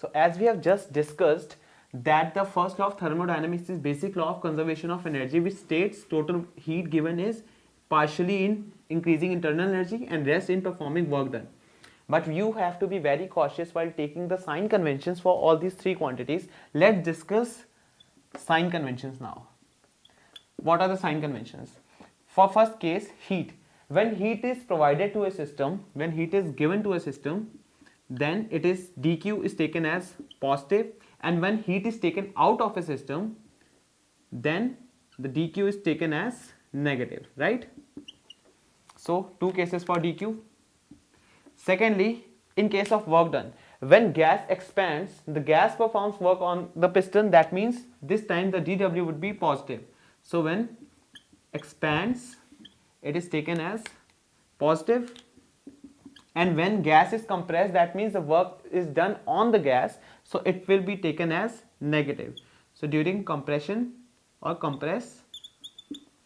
So as we have just discussed that the first law of thermodynamics is basic law of conservation of energy, which states total heat given is partially in increasing internal energy and rest in performing work done. But you have to be very cautious while taking the sign conventions for all these three quantities. Let's discuss sign conventions now. What are the sign conventions? For first case, heat. When heat is provided to a system, when heat is given to a system, then it is dq is taken as positive, and when heat is taken out of a system, then the dq is taken as negative, right? So two cases for dq. Secondly, in case of work done, when gas expands, the gas performs work on the piston. That means this time the dw would be positive. So when expands, it is taken as positive, and when gas is compressed, that means the work is done on the gas, so it will be taken as negative. So during compression or compress,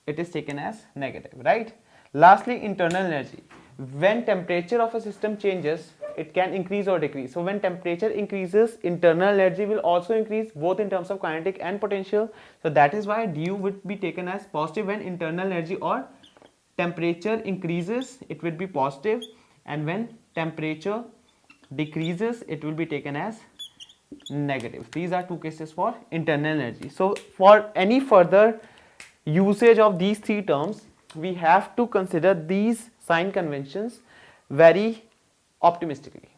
it is taken as negative, right? Lastly, internal energy. When temperature of a system changes, it can increase or decrease. So when temperature increases, internal energy will also increase, both in terms of kinetic and potential. So that is why du would be taken as positive when internal energy or temperature increases, it will be positive, and when temperature decreases, it will be taken as negative. These are two cases for internal energy. So for any further usage of these three terms, we have to consider these sign conventions very optimistically.